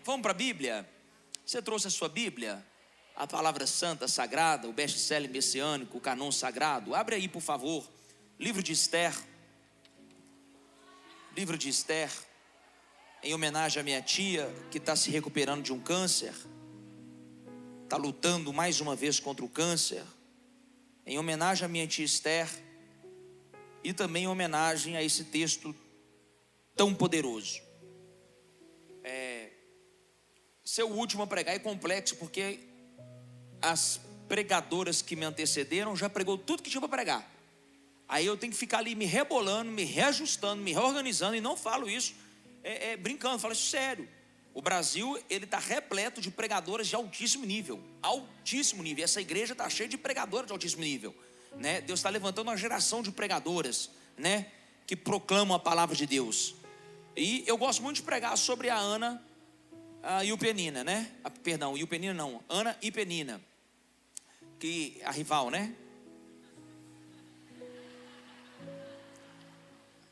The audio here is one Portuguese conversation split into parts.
Vamos para a Bíblia? Você trouxe a sua Bíblia? A palavra santa, sagrada, o best-seller messiânico, o canon sagrado. Abre aí, por favor. Livro de Esther. Livro de Esther. Em homenagem à minha tia, que está se recuperando de um câncer. Está lutando mais uma vez contra o câncer. Em homenagem à minha tia Esther. E também em homenagem a esse texto tão poderoso. Ser o último a pregar é complexo, porque as pregadoras que me antecederam já pregou tudo que tinha para pregar. Aí eu tenho que ficar ali me rebolando, me reajustando, me reorganizando, e não falo isso brincando, falo isso sério. O Brasil, ele está repleto de pregadoras de altíssimo nível. Altíssimo nível. Essa igreja está cheia de pregadoras de altíssimo nível, né? Deus está levantando uma geração de pregadoras, né, que proclamam a palavra de Deus. E eu gosto muito de pregar sobre a Ana e o Penina, né? Perdão, e o Penina não, Ana e Penina, que a rival, né?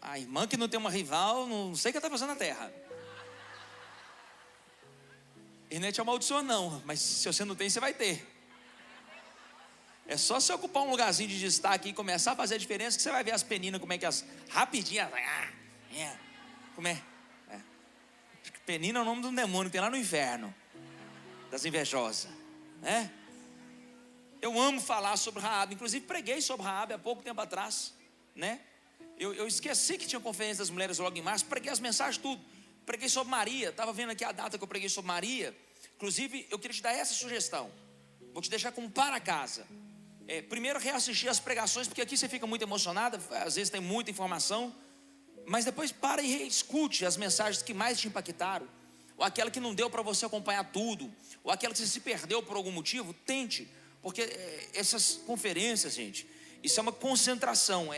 A irmã que não tem uma rival, não sei o que está fazendo na terra. E não é te amaldiçoa não, mas se você não tem, você vai ter. É só você ocupar um lugarzinho de destaque e começar a fazer a diferença, que você vai ver as peninas, como é que as rapidinho, como é? Penina é o nome de um demônio que tem lá no inferno, das invejosas, né? Eu amo falar sobre Raabe, inclusive preguei sobre Raabe há pouco tempo atrás, né? Eu esqueci que tinha conferência das mulheres logo em março, preguei as mensagens tudo, preguei sobre Maria, estava vendo aqui a data que eu preguei sobre Maria. Inclusive eu queria te dar essa sugestão, vou te deixar como para casa. Primeiro reassistir as pregações, porque aqui você fica muito emocionada, às vezes tem muita informação, mas depois para e reescute as mensagens que mais te impactaram, ou aquela que não deu para você acompanhar tudo, ou aquela que você se perdeu por algum motivo. Tente, porque essas conferências, gente, isso é uma concentração.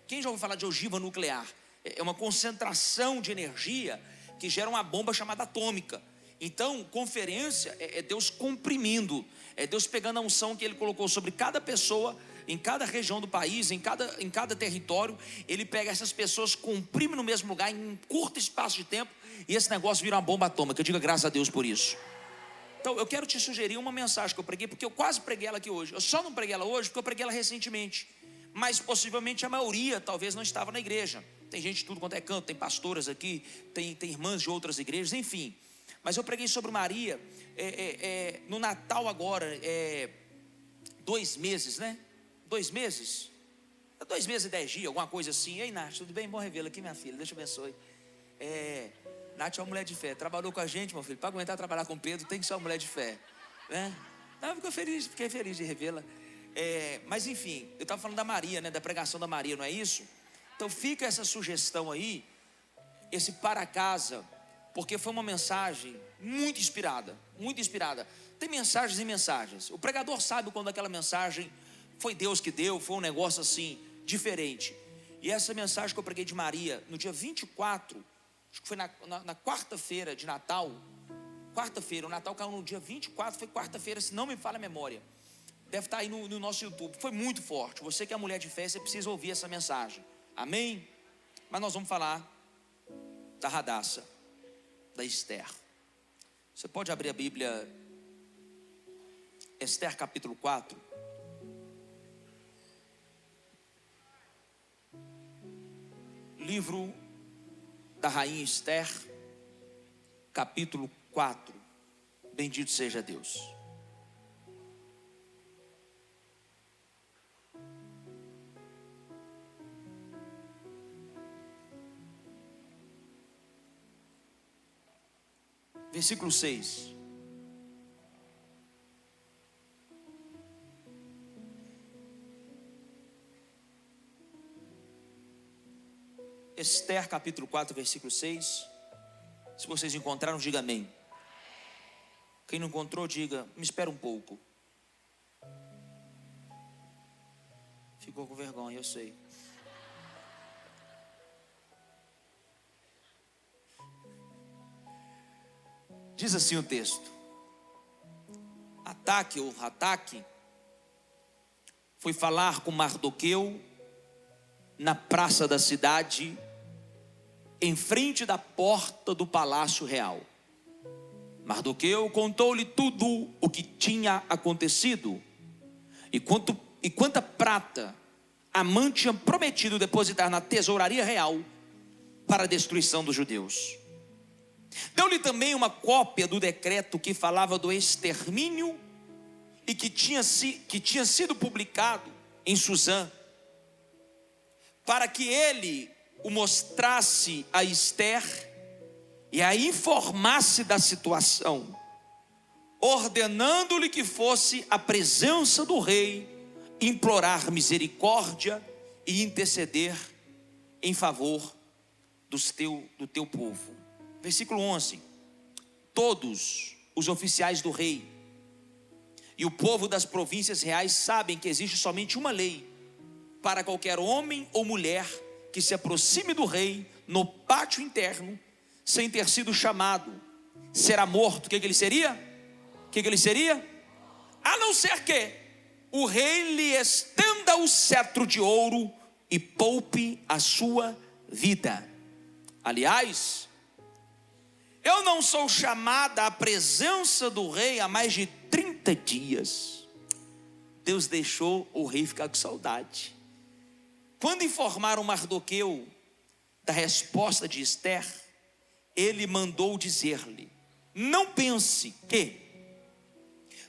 Quem já ouviu falar de ogiva nuclear? É uma concentração de energia que gera uma bomba chamada atômica. Então, conferência é Deus comprimindo, é Deus pegando a unção que Ele colocou sobre cada pessoa, em cada região do país, em cada território. Ele pega essas pessoas, comprime no mesmo lugar, em um curto espaço de tempo, e esse negócio vira uma bomba atômica. Diga graças a Deus por isso. Então eu quero te sugerir uma mensagem que eu preguei, porque eu quase preguei ela aqui hoje. Eu só não preguei ela hoje porque eu preguei ela recentemente, mas possivelmente a maioria talvez não estava na igreja. Tem gente de tudo quanto é canto, tem pastoras aqui, tem irmãs de outras igrejas, enfim. Mas eu preguei sobre Maria no Natal agora, 2 meses, né? 2 meses? 2 meses e 10 dias, alguma coisa assim. Ei, Nath, tudo bem? Bom revê-la aqui, minha filha, Deus te abençoe. Nath é uma mulher de fé, trabalhou com a gente, meu filho. Para aguentar trabalhar com Pedro, tem que ser uma mulher de fé, né? Não, fiquei feliz de revê-la. Mas enfim, eu estava falando da Maria, né? Da pregação da Maria, não é isso? Então fica essa sugestão aí, esse para casa, porque foi uma mensagem muito inspirada, muito inspirada. Tem mensagens e mensagens. O pregador sabe quando aquela mensagem foi Deus que deu, foi um negócio assim, diferente. E essa mensagem que eu preguei de Maria, no dia 24, acho que foi na quarta-feira de Natal. Quarta-feira, o Natal caiu no dia 24, foi quarta-feira, se não me falha a memória. Deve estar aí no nosso YouTube. Foi muito forte. Você que é mulher de fé, você precisa ouvir essa mensagem. Amém? Mas nós vamos falar da Radassa, da Esther. Você pode abrir a Bíblia, Esther capítulo 4. Livro da rainha Esther, capítulo 4. Bendito seja Deus. Versículo 6. Esther capítulo 4, versículo 6. Se vocês encontraram, diga amém. Quem não encontrou, diga, me espera um pouco. Ficou com vergonha, eu sei. Diz assim o texto: Ataque ou Rataque foi falar com Mardoqueu na praça da cidade, em frente da porta do palácio real. Mardoqueu contou-lhe tudo o que tinha acontecido e quanta prata Amã tinha prometido depositar na tesouraria real para a destruição dos judeus. Deu-lhe também uma cópia do decreto que falava do extermínio e que tinha sido publicado em Suzã, para que ele o mostrasse a Ester e a informasse da situação, ordenando-lhe que fosse à presença do rei, implorar misericórdia e interceder em favor do teu povo. Versículo 11: todos os oficiais do rei e o povo das províncias reais sabem que existe somente uma lei para qualquer homem ou mulher que se aproxime do rei no pátio interno, sem ter sido chamado, será morto. O que ele seria? A não ser que o rei lhe estenda o cetro de ouro e poupe a sua vida. Aliás, eu não sou chamada à presença do rei há mais de 30 dias. Deus deixou o rei ficar com saudade. Quando informaram Mardoqueu da resposta de Ester, ele mandou dizer-lhe: não pense que,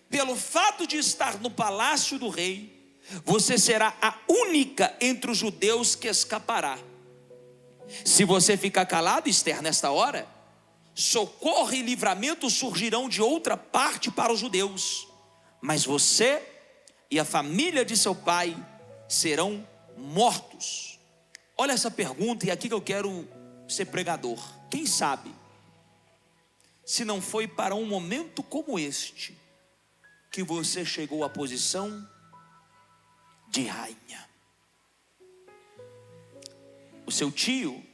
pelo fato de estar no palácio do rei, você será a única entre os judeus que escapará. Se você ficar calado, Ester, nesta hora, socorro e livramento surgirão de outra parte para os judeus, mas você e a família de seu pai serão mortos. Olha essa pergunta, e aqui que eu quero ser pregador. Quem sabe, se não foi para um momento como este, que você chegou à posição de rainha. O seu tio,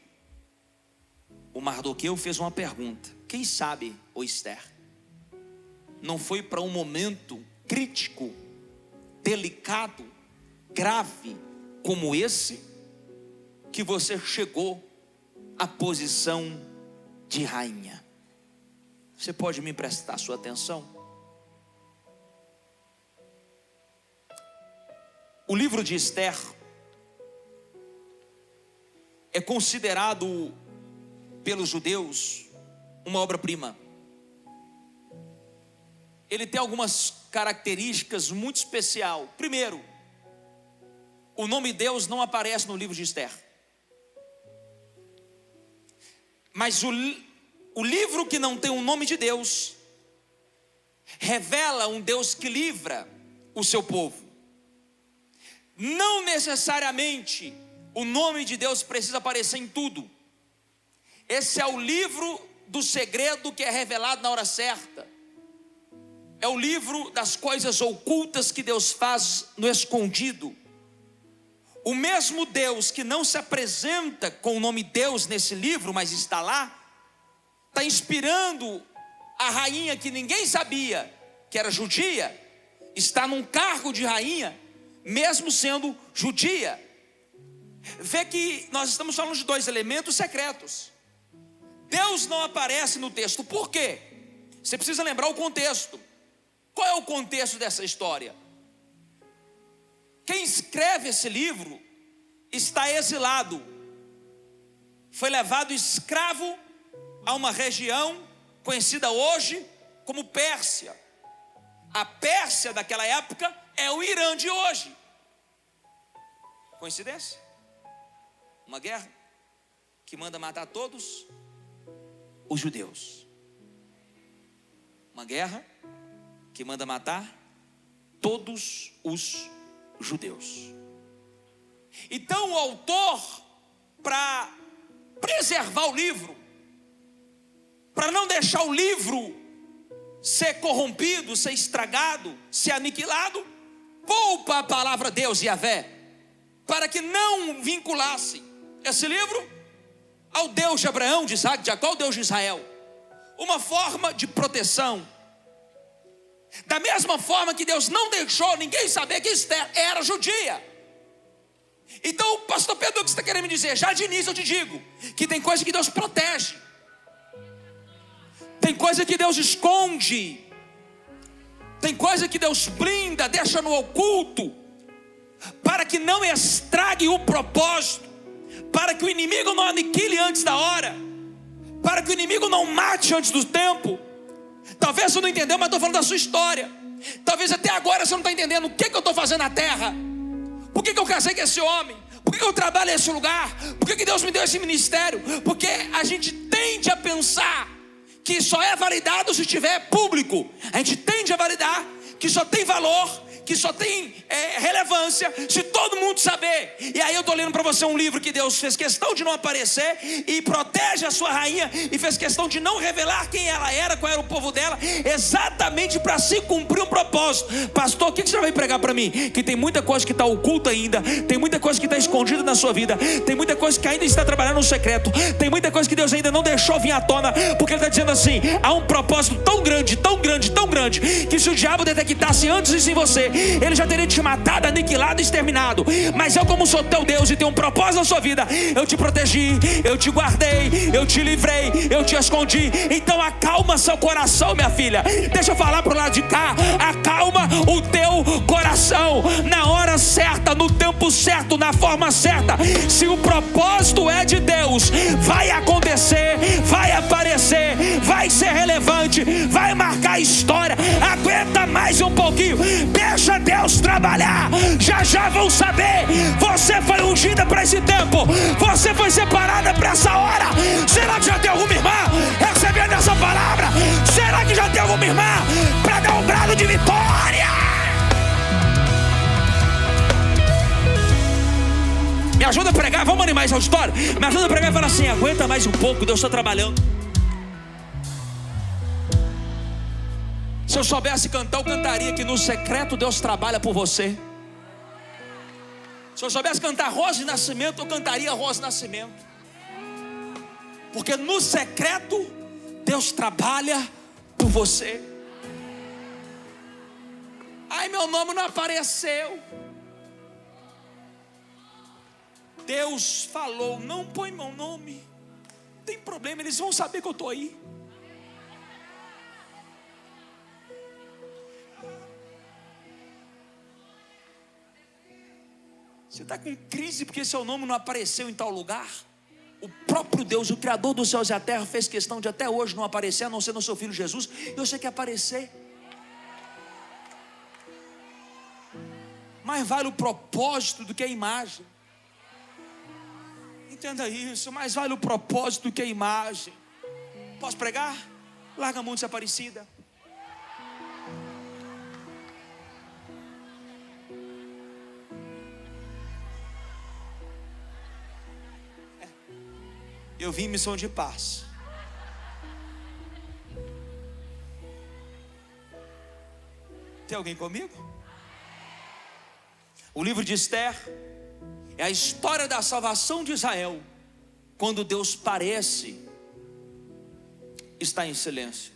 o Mardoqueu, fez uma pergunta. Quem sabe, ô Ester, não foi para um momento crítico, delicado, grave como esse, que você chegou à posição de rainha? Você pode me prestar sua atenção? O livro de Ester é considerado pelos judeus uma obra-prima. Ele tem algumas características muito especiais. Primeiro, o nome Deus não aparece no livro de Ester. Mas o livro que não tem o nome de Deus revela um Deus que livra o seu povo. Não necessariamente o nome de Deus precisa aparecer em tudo. Esse é o livro do segredo que é revelado na hora certa. É o livro das coisas ocultas que Deus faz no escondido. O mesmo Deus que não se apresenta com o nome Deus nesse livro, mas está lá, está inspirando a rainha que ninguém sabia que era judia, está num cargo de rainha, mesmo sendo judia. Vê que nós estamos falando de dois elementos secretos. Deus não aparece no texto. Por quê? Você precisa lembrar o contexto. Qual é o contexto dessa história? Quem escreve esse livro está exilado. Foi levado escravo a uma região conhecida hoje como Pérsia. A Pérsia daquela época é o Irã de hoje. Coincidência? Uma guerra que manda matar todos os judeus. Uma guerra que manda matar todos os judeus. Então o autor, para preservar o livro, para não deixar o livro ser corrompido, ser estragado, ser aniquilado, poupa a palavra Deus, Yahvé, para que não vinculasse esse livro ao Deus de Abraão, de Isaac, de Jacó, o Deus de Israel. Uma forma de proteção. Da mesma forma que Deus não deixou ninguém saber que Ester era judia. Então, pastor Pedro, o que você está querendo me dizer? Já de início eu te digo que tem coisa que Deus protege. Tem coisa que Deus esconde. Tem coisa que Deus blinda, deixa no oculto, para que não estrague o propósito, para que o inimigo não aniquile antes da hora, para que o inimigo não mate antes do tempo. Talvez você não entendeu, mas estou falando da sua história. Talvez até agora você não está entendendo o que eu estou fazendo na terra. Por que eu casei com esse homem? Por que eu trabalho nesse lugar? Por que Deus me deu esse ministério? Porque a gente tende a pensar que só é validado se tiver público. A gente tende a validar que só tem valor, que só tem relevância se todo mundo saber. E aí eu estou lendo para você um livro que Deus fez questão de não aparecer e protege a sua rainha, e fez questão de não revelar quem ela era, qual era o povo dela, exatamente para se cumprir um propósito. Pastor, o que você vai pregar para mim? Que tem muita coisa que está oculta ainda, tem muita coisa que está escondida na sua vida, tem muita coisa que ainda está trabalhando no secreto, tem muita coisa que Deus ainda não deixou vir à tona, porque Ele está dizendo assim: há um propósito tão grande, tão grande, tão grande, que se o diabo detectasse antes isso em você, ele já teria te matado, aniquilado e exterminado. Mas eu, como sou teu Deus e tenho um propósito na sua vida, eu te protegi, eu te guardei, eu te livrei, eu te escondi. Então acalma seu coração, minha filha. Deixa eu falar pro lado de cá. Acalma o teu coração. Na hora certa, no tempo certo, na forma certa. Se o propósito é de Deus, vai acontecer, vai aparecer, vai ser relevante, vai marcar a história. Aguenta mais um pouquinho, deixa Deus trabalhar. Já vão saber. Você foi ungida para esse tempo, você foi separada para essa hora. Será que já tem alguma irmã recebendo essa palavra? Será que já tem alguma irmã para dar um brado de vitória? Me ajuda a pregar, vamos animar esse auditório. Me ajuda a pregar e falar assim: aguenta mais um pouco, Deus está trabalhando. Se eu soubesse cantar, eu cantaria que no secreto Deus trabalha por você. Se eu soubesse cantar Rosa de Nascimento, eu cantaria Rosa de Nascimento. Porque no secreto Deus trabalha por você. Ai, meu nome não apareceu. Deus falou: não põe meu nome. Não tem problema, eles vão saber que eu estou aí. Você está com crise porque seu nome não apareceu em tal lugar? O próprio Deus, o Criador dos céus e a terra, fez questão de até hoje não aparecer, a não ser no seu Filho Jesus. E você quer aparecer? Mais vale o propósito do que a imagem. Entenda isso, mais vale o propósito do que a imagem. Posso pregar? Larga a mão de ser parecida. Eu vim em missão de paz. Tem alguém comigo? O livro de Esther é a história da salvação de Israel, quando Deus parece estar em silêncio.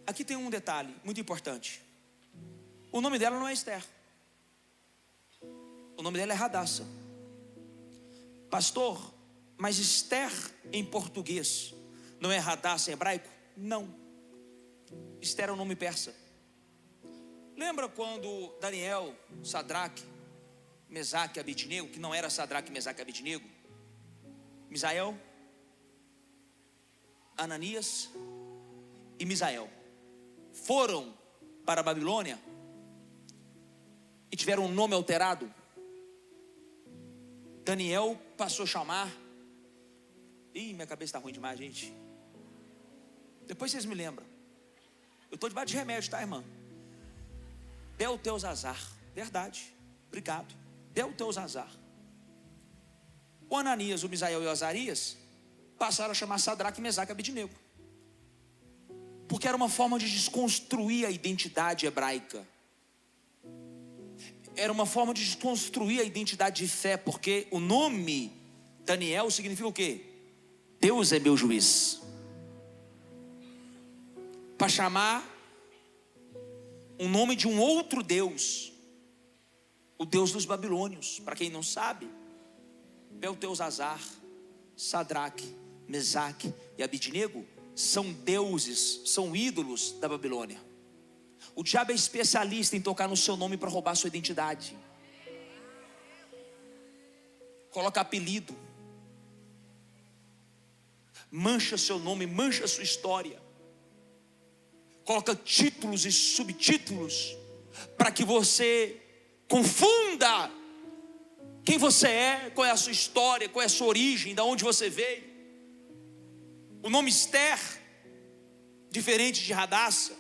Aqui tem um detalhe muito importante. O nome dela não é Esther. O nome dela é Radassa. Pastor, mas Esther em português não é Radassa em hebraico? Não. Esther é um nome persa. Lembra quando Daniel, Sadraque, Mesaque e Abednego, que não era Sadraque, Mesaque e Abednego, Misael, Ananias e Misael foram para a Babilônia e tiveram um nome alterado? Daniel passou a chamar... minha cabeça está ruim demais, gente. Depois vocês me lembram. Eu estou debaixo de remédio, tá, irmã? Beltesazar. Verdade, obrigado. Beltesazar. O Ananias, o Misael e o Azarias passaram a chamar Sadraque, Mesaque e Abednego, porque era uma forma de desconstruir a identidade hebraica. Era uma forma de desconstruir a identidade de fé, porque o nome Daniel significa o quê? Deus é meu juiz. Para chamar o nome de um outro Deus, o Deus dos babilônios. Para quem não sabe, Beltesazar, Sadraque, Mesaque e Abidnego são deuses, são ídolos da Babilônia. O diabo é especialista em tocar no seu nome para roubar sua identidade. Coloca apelido, mancha seu nome, mancha sua história, coloca títulos e subtítulos para que você confunda quem você é, qual é a sua história, qual é a sua origem, de onde você veio. O nome Esther, diferente de Radassa,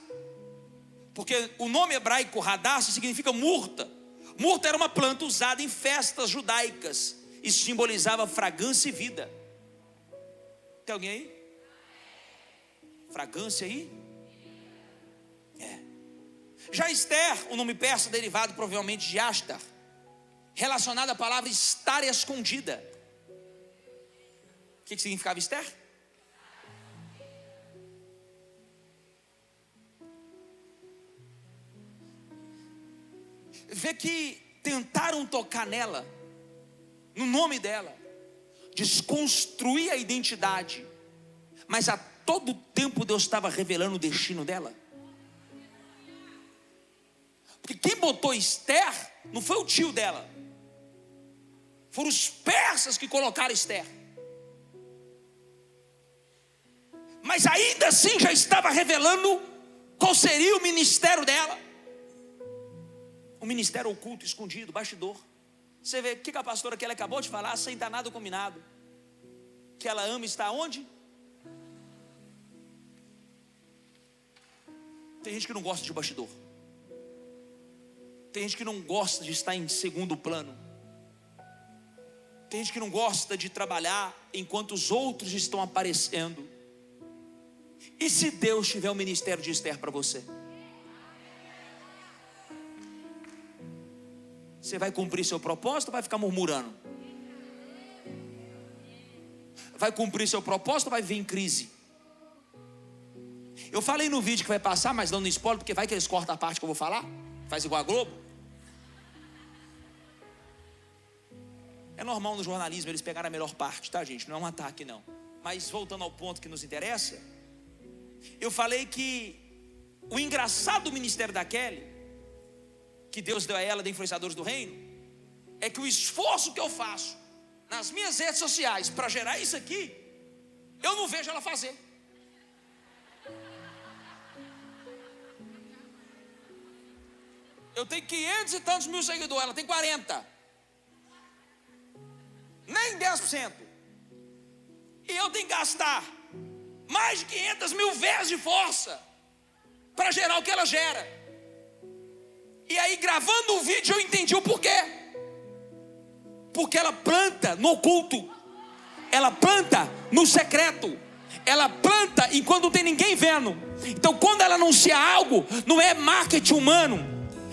porque o nome hebraico Radassa significa murta. Murta era uma planta usada em festas judaicas e simbolizava fragrância e vida. Tem alguém aí? Fragrância aí? É. Já Esther, o nome persa derivado provavelmente de Ashtar, relacionado à palavra estar escondida. O que significava Esther? Vê que tentaram tocar nela, no nome dela, desconstruir a identidade, mas a todo tempo Deus estava revelando o destino dela. Porque quem botou Esther não foi o tio dela, foram os persas que colocaram Esther. Mas ainda assim já estava revelando qual seria o ministério dela. Um ministério oculto, escondido, bastidor. Você vê o que a pastora que ela acabou de falar, sem dar nada combinado. Que ela ama estar onde? Tem gente que não gosta de bastidor. Tem gente que não gosta de estar em segundo plano. Tem gente que não gosta de trabalhar enquanto os outros estão aparecendo. E se Deus tiver o ministério de Esther para você? Você vai cumprir seu propósito ou vai ficar murmurando? Vai cumprir seu propósito ou vai vir em crise? Eu falei no vídeo que vai passar, mas não no spoiler, porque vai que eles cortam a parte que eu vou falar. Faz igual a Globo. É normal no jornalismo eles pegarem a melhor parte, tá, gente? Não é um ataque, não. Mas voltando ao ponto que nos interessa, eu falei que o engraçado do ministério da Kelly, que Deus deu a ela, de influenciadores do reino, é que o esforço que eu faço nas minhas redes sociais para gerar isso aqui, eu não vejo ela fazer. Eu tenho 500 e tantos mil seguidores, ela tem 40. Nem 10%. E eu tenho que gastar mais de 500 mil vezes de força para gerar o que ela gera. E aí, gravando o vídeo, eu entendi o porquê. Porque ela planta no oculto, ela planta no secreto, ela planta enquanto não tem ninguém vendo. Então, quando ela anuncia algo, não é marketing humano,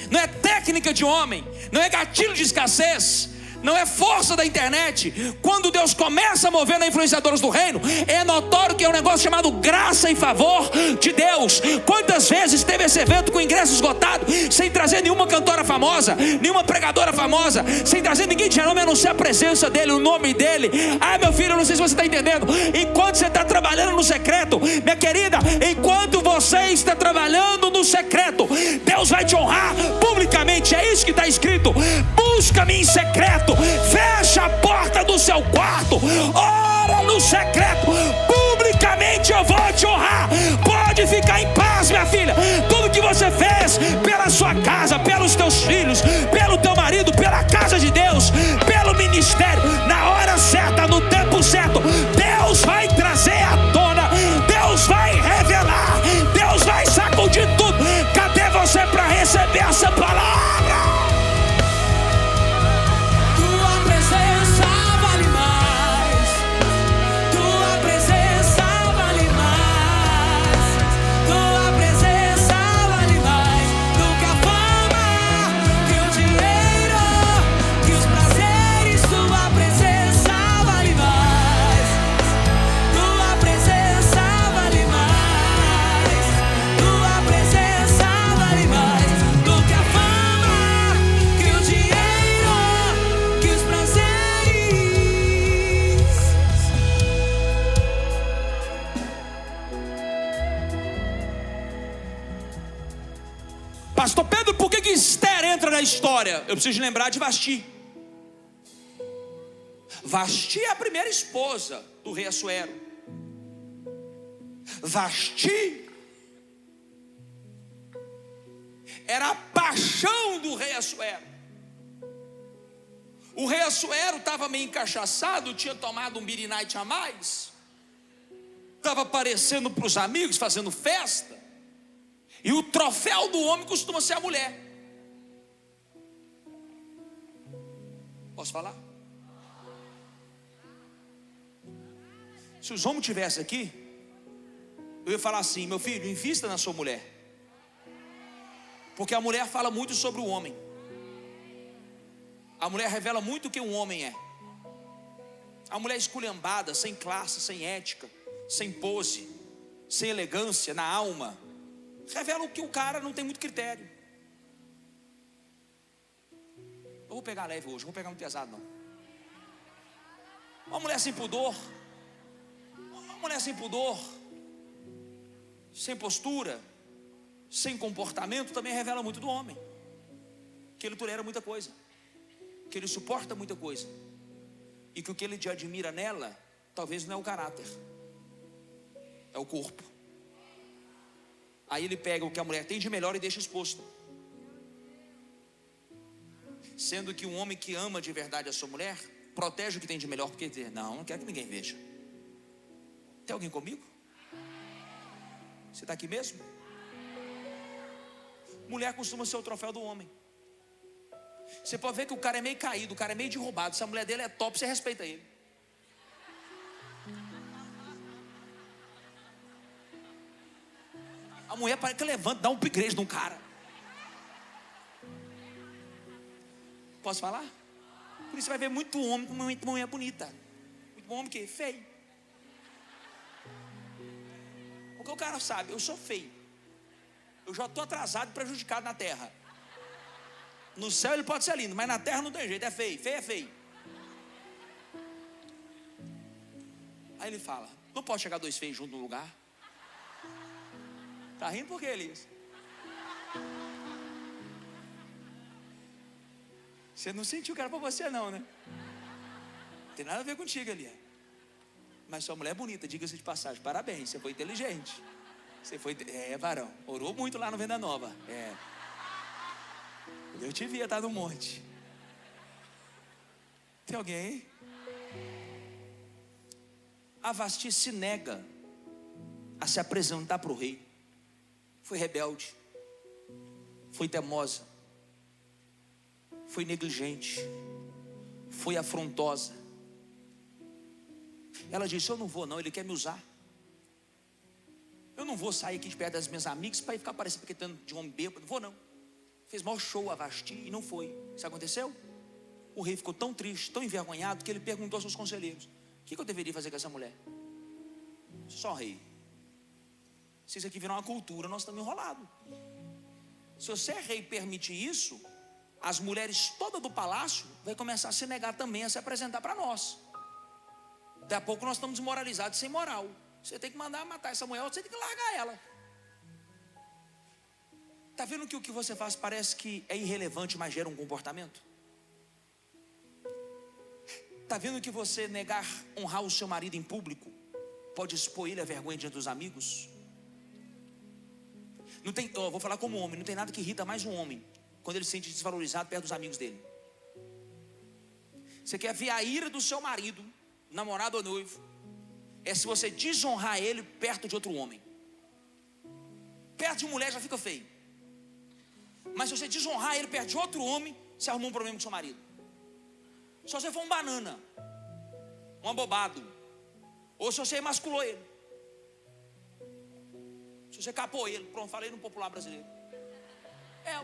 não é técnica de homem, não é gatilho de escassez, não é força da internet. Quando Deus começa a mover na influenciadores do reino, é notório que é um negócio chamado graça em favor de Deus. Quantas vezes teve esse evento com ingresso esgotado, sem trazer nenhuma cantora famosa, nenhuma pregadora famosa, sem trazer ninguém de nome, a não ser a presença dele, o nome dele. Ah, meu filho, eu não sei se você está entendendo. Enquanto você está trabalhando no secreto, minha querida, enquanto você está trabalhando no secreto, Deus vai te honrar publicamente. É isso que está escrito: busca-me em secreto, fecha a porta do seu quarto, ora no secreto, publicamente eu vou te honrar. Pode ficar em paz, minha filha. Tudo que você fez pela sua casa, pelos teus filhos, pelo teu marido, pela casa de Deus, pelo ministério, na hora certa, no tempo certo, Deus vai trazer à tona, Deus vai revelar, Deus vai sacudir tudo. Cadê você para receber essa palavra? Tua presença vale mais do que a fama que o Pastor Pedro, por que Esther entra na história? Eu preciso lembrar de Vasti. Vasti é a primeira esposa do rei Assuero. Vasti era a paixão do rei Assuero. O rei Assuero estava meio encachaçado, tinha tomado um beer night a mais, estava aparecendo para os amigos, fazendo festa. E o troféu do homem costuma ser a mulher. Posso falar? Se os homens estivessem aqui, eu ia falar assim: meu filho, invista na sua mulher. Porque a mulher fala muito sobre o homem. A mulher revela muito o que um homem é. A mulher esculhambada, sem classe, sem ética, sem pose, sem elegância na alma, revela o que o cara não tem muito critério. Eu vou pegar leve hoje, não vou pegar muito pesado não. Uma mulher sem pudor, sem postura, sem comportamento, também revela muito do homem. Que ele tolera muita coisa, que ele suporta muita coisa, e que o que ele te admira nela, talvez não é o caráter, é o corpo. Aí ele pega o que a mulher tem de melhor e deixa exposto. Sendo que um homem que ama de verdade a sua mulher, protege o que tem de melhor, porque dizer, não quero que ninguém veja. Tem alguém comigo? Você está aqui mesmo? Mulher costuma ser o troféu do homem. Você pode ver que o cara é meio caído, o cara é meio derrubado. Se a mulher dele é top, você respeita ele. A mulher parece que levanta, dá um upgrade num cara. Posso falar? Por isso você vai ver muito homem com muita mulher bonita. Muito homem que? Feio. Porque o cara sabe, eu sou feio. Eu já estou atrasado e prejudicado na terra. No céu ele pode ser lindo, mas na terra não tem jeito, é feio. Feio é feio. Aí ele fala, não pode chegar dois feios juntos no lugar. Tá rindo por quê, Elias? Você não sentiu que era para você não, né? Não tem nada a ver contigo, Elias. Mas sua mulher é bonita, diga-se de passagem. Parabéns, você foi inteligente. Você foi, varão, orou muito lá no Venda Nova. Eu te via, tá no monte. Tem alguém aí? A Vasti se nega a se apresentar para o rei. Foi rebelde, foi teimosa, foi negligente, foi afrontosa. Ela disse, eu não vou não, ele quer me usar. Eu não vou sair aqui de perto das minhas amigas para ficar parecendo que tanto de homem bêbado. Não vou não. Fez maior show a Vasti e não foi. Isso aconteceu? O rei ficou tão triste, tão envergonhado, que ele perguntou aos seus conselheiros, o que eu deveria fazer com essa mulher? Só rei, se isso aqui virar uma cultura, nós estamos enrolados. Se você é rei e permitir isso, as mulheres todas do palácio vão começar a se negar também a se apresentar para nós. Daqui a pouco nós estamos desmoralizados, sem moral. Você tem que mandar matar essa mulher, você tem que largar ela. Está vendo que o que você faz parece que é irrelevante, mas gera um comportamento? Está vendo que você negar honrar o seu marido em público pode expor ele à vergonha diante dos amigos? Não tem, vou falar como homem, não tem nada que irrita mais um homem quando ele se sente desvalorizado perto dos amigos dele. Você quer ver a ira do seu marido, namorado ou noivo, é se você desonrar ele perto de outro homem. Perto de mulher já fica feio, mas se você desonrar ele perto de outro homem, você arrumou um problema com seu marido. Se você for um banana, um abobado, ou se você emasculou ele, se você capou ele, pronto, falei no popular brasileiro. Ué.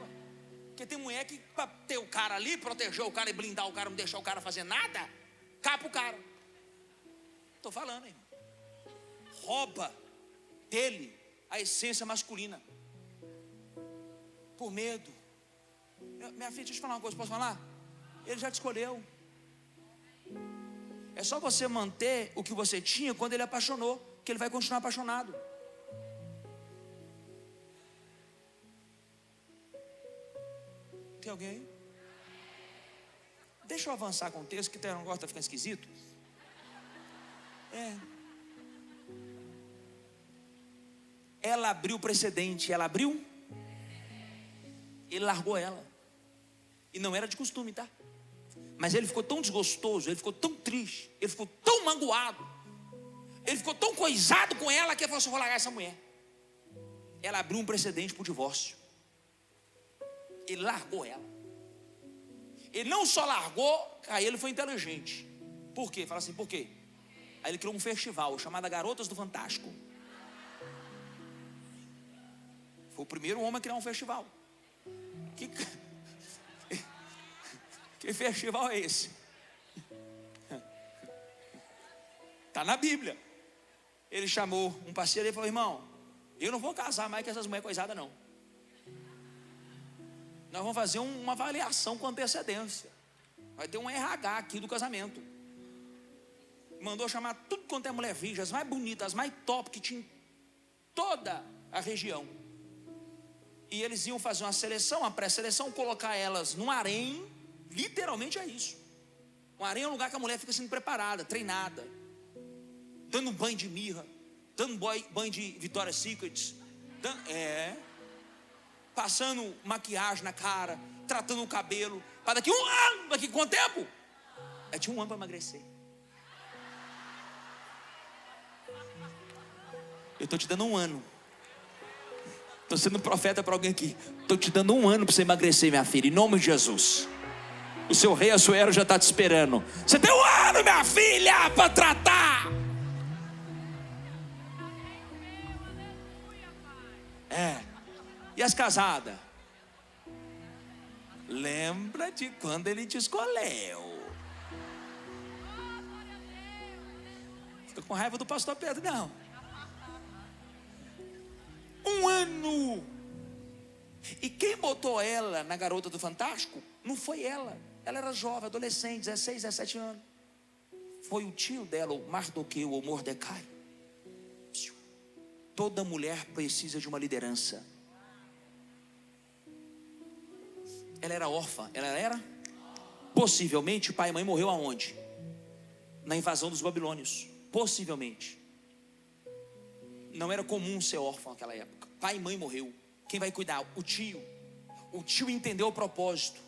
Porque tem mulher que para ter o cara ali, proteger o cara e blindar o cara, não deixar o cara fazer nada, capa o cara. Estou falando, irmão. Rouba dele a essência masculina. Por medo. Minha filha, deixa eu te falar uma coisa, posso falar? Ele já te escolheu. É só você manter o que você tinha quando ele apaixonou, que ele vai continuar apaixonado. Tem alguém aí? Deixa eu avançar com o texto, que o negócio está ficando esquisito. Ela abriu o precedente. Ela abriu, ele largou ela. E não era de costume, tá? Mas ele ficou tão desgostoso, ele ficou tão triste, ele ficou tão magoado, ele ficou tão coisado com ela, que ele falou assim: vou largar essa mulher. Ela abriu um precedente para o divórcio. Ele largou ela. Ele não só largou, aí ele foi inteligente. Por quê? Fala assim, por quê? Aí ele criou um festival chamado Garotas do Fantástico. Foi o primeiro homem a criar um festival. Que festival é esse? Está na Bíblia. Ele chamou um parceiro e falou: irmão, eu não vou casar mais com essas mulheres coisadas não. Nós vamos fazer uma avaliação com antecedência. Vai ter um RH aqui do casamento. Mandou chamar tudo quanto é mulher virgem, as mais bonitas, as mais top que tinha em toda a região. E eles iam fazer uma seleção, uma pré-seleção, colocar elas num harém. Literalmente é isso. Um harém é um lugar que a mulher fica sendo preparada, treinada, dando banho de mirra, dando banho de Victoria's Secret, passando maquiagem na cara, tratando o cabelo, para daqui um ano, daqui quanto tempo? Tinha um ano para emagrecer. Eu estou te dando um ano. Estou sendo profeta para alguém aqui. Estou te dando um ano para você emagrecer, minha filha, em nome de Jesus. O seu rei Assuero já está te esperando. Você tem um ano, minha filha, para tratar. E as casadas? Lembra de quando ele te escolheu. Fica com raiva do pastor Pedro, não. Um ano. E quem botou ela na Garota do Fantástico não foi ela. Ela era jovem, adolescente, 16, 17 anos. Foi o tio dela, o Mardoqueu, ou Mordecai. Toda mulher precisa de uma liderança. Ela era órfã. Ela era? Possivelmente, pai e mãe morreu aonde? Na invasão dos babilônios. Possivelmente. Não era comum ser órfão naquela época. Pai e mãe morreu. Quem vai cuidar? O tio. O tio entendeu o propósito.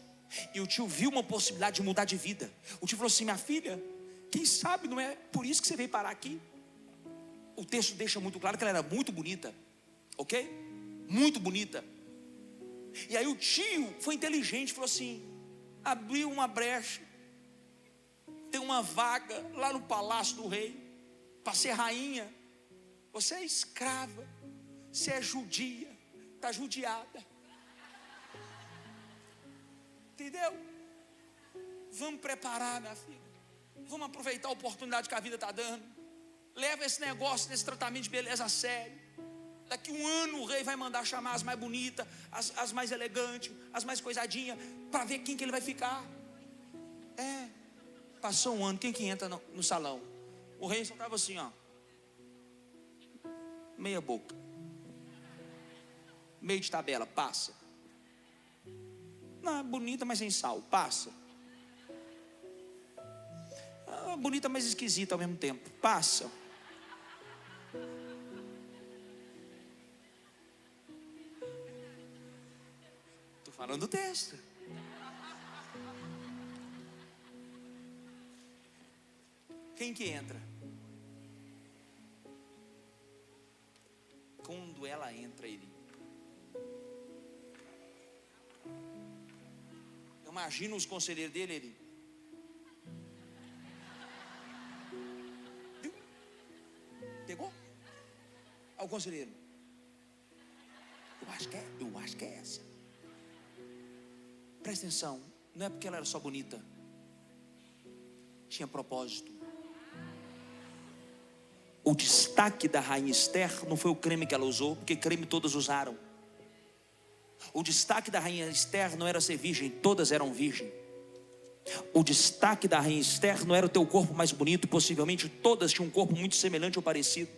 E o tio viu uma possibilidade de mudar de vida. O tio falou assim: minha filha, quem sabe não é por isso que você veio parar aqui? O texto deixa muito claro que ela era muito bonita. Ok? Muito bonita. E aí o tio foi inteligente, falou assim: abriu uma brecha, tem uma vaga lá no palácio do rei para ser rainha. Você é escrava, você é judia, está judiada. Entendeu? Vamos preparar, minha filha. Vamos aproveitar a oportunidade que a vida está dando. Leva esse negócio, esse tratamento de beleza a sério. Daqui um ano o rei vai mandar chamar as mais bonitas, as mais elegantes, as mais coisadinhas, para ver quem que ele vai ficar. Passou um ano, quem que entra no salão? O rei só estava assim, ó, meia boca, meio de tabela, passa. Não, bonita, mas sem sal, passa. Bonita, mas esquisita ao mesmo tempo, passa. Estou falando do texto. Quem que entra? Quando ela entra, ele. Eu imagino os conselheiros dele, ele. Viu? Pegou? Ao conselheiro. Eu acho que é essa. Presta atenção, não é porque ela era só bonita. Tinha propósito. O destaque da rainha Esther não foi o creme que ela usou, porque creme todas usaram. O destaque da rainha Esther não era ser virgem, todas eram virgem. O destaque da rainha Esther não era o teu corpo mais bonito, possivelmente todas tinham um corpo muito semelhante ou parecido.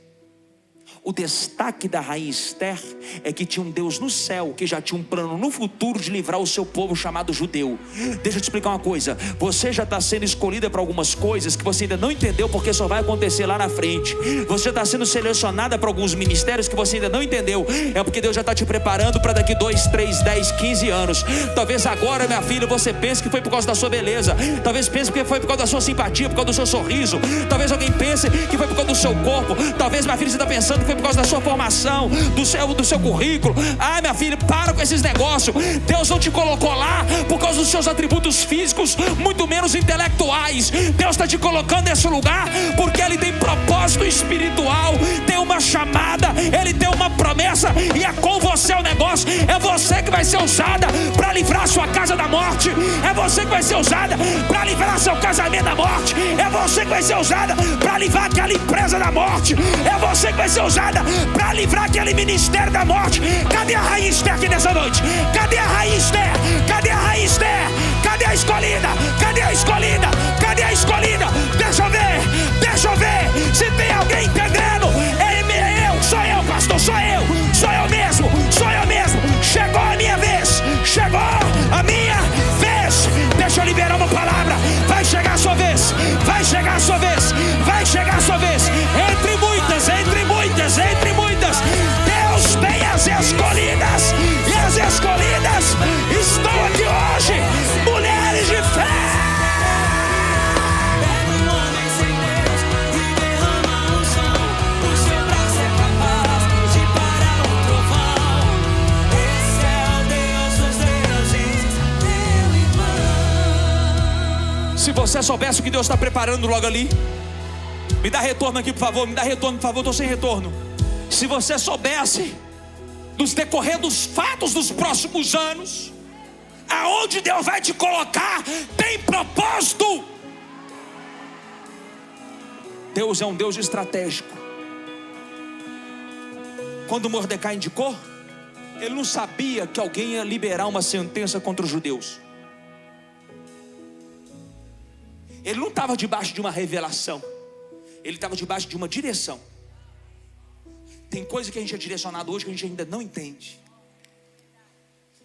O destaque da rainha Esther é que tinha um Deus no céu, que já tinha um plano no futuro de livrar o seu povo chamado judeu. Deixa eu te explicar uma coisa: você já está sendo escolhida para algumas coisas que você ainda não entendeu, porque só vai acontecer lá na frente. Você está sendo selecionada para alguns ministérios que você ainda não entendeu, é porque Deus já está te preparando para daqui 2, 3, 10, 15 anos. Talvez agora, minha filha, você pense que foi por causa da sua beleza. Talvez pense que foi por causa da sua simpatia, por causa do seu sorriso. Talvez alguém pense que foi por causa do seu corpo. Talvez, minha filha, você está pensando que foi por causa da sua formação, do seu currículo. Ai, minha filha, para com esses negócios. Deus não te colocou lá por causa dos seus atributos físicos, muito menos intelectuais. Deus está te colocando nesse lugar porque Ele tem propósito espiritual, tem uma chamada, Ele tem uma promessa, e é com você o negócio. É você que vai ser usada para livrar a sua casa da morte. É você que vai ser usada para livrar seu casamento da morte. É você que vai ser usada para livrar aquela empresa da morte. É você que vai ser usada para livrar aquele ministério da morte. Cadê a rainha Esther aqui nessa noite? Cadê a rainha Esther? Cadê a rainha Esther? Cadê a escolhida? Cadê a escolhida? Cadê a escolhida? Deixa eu ver se tem alguém entendendo. Sou eu, pastor, sou eu mesmo. Chegou a minha vez. Deixa eu liberar uma palavra. Vai chegar a sua vez. Entre muitas, Deus tem as escolhidas, e as escolhidas estão aqui hoje. Mulheres de fé. Se você soubesse o que Deus está preparando logo ali, me dá retorno aqui, por favor, estou sem retorno. Se você soubesse dos decorrer dos fatos dos próximos anos, aonde Deus vai te colocar, tem propósito. Deus é um Deus estratégico. Quando Mordecai indicou, ele não sabia que alguém ia liberar uma sentença contra os judeus. Ele não estava debaixo de uma revelação, ele estava debaixo de uma direção. Tem coisa que a gente é direcionado hoje que a gente ainda não entende.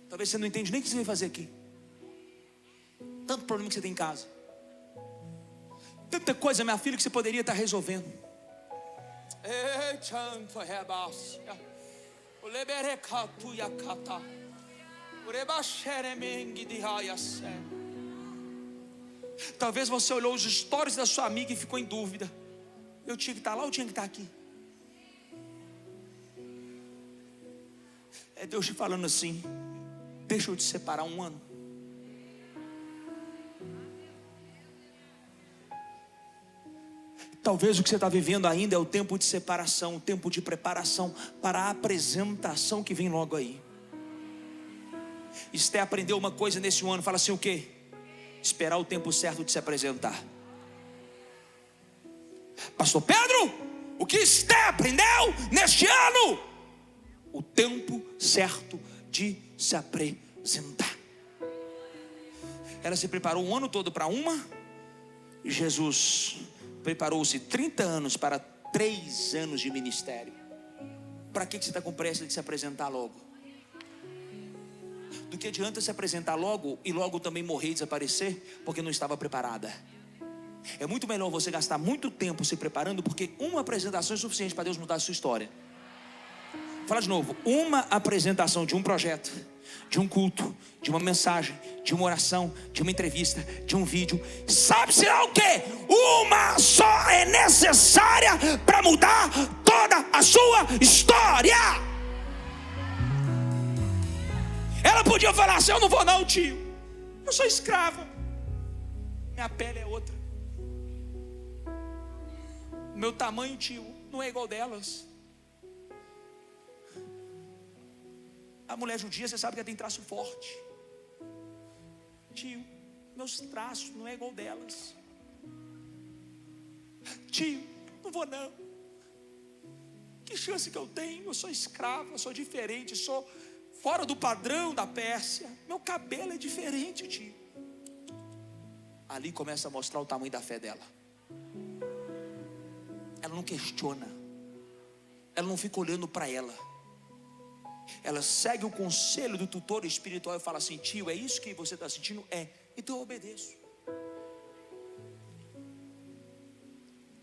Talvez você não entende nem o que você veio fazer aqui. Tanto problema que você tem em casa, tanta coisa, minha filha, que você poderia estar resolvendo. Talvez você olhou os stories da sua amiga e ficou em dúvida: eu tinha que estar lá ou tinha que estar aqui? É Deus te falando assim: deixa eu te separar um ano. Talvez o que você está vivendo ainda é o tempo de separação, o tempo de preparação para a apresentação que vem logo aí. Esther aprendeu uma coisa nesse ano. Fala assim: o quê? Esperar o tempo certo de se apresentar. Pastor Pedro, o que Esther aprendeu neste ano? O tempo certo de se apresentar. Ela se preparou um ano todo para uma. Jesus preparou-se 30 anos para 3 anos de ministério. Para que você está com pressa de se apresentar logo? Do que adianta se apresentar logo e logo também morrer e desaparecer porque não estava preparada? É muito melhor você gastar muito tempo se preparando, porque uma apresentação é suficiente para Deus mudar a sua história. Fala de novo: uma apresentação de um projeto, de um culto, de uma mensagem, de uma oração, de uma entrevista, de um vídeo, sabe-se lá o quê? Uma só é necessária para mudar toda a sua história. Ela podia falar assim: eu não vou não, tio, eu sou escrava, minha pele é outra, meu tamanho, tio, não é igual delas. A mulher judia, você sabe que ela tem traço forte. Tio, meus traços não é igual delas. Tio, não vou não. Que chance que eu tenho? Eu sou escravo, eu sou diferente, sou fora do padrão da Pérsia. Meu cabelo é diferente, tio. Ali começa a mostrar o tamanho da fé dela. Ela não questiona. ela não fica olhando para ela. Ela segue o conselho do tutor espiritual e fala assim: tio, é isso que você está sentindo? É, então eu obedeço.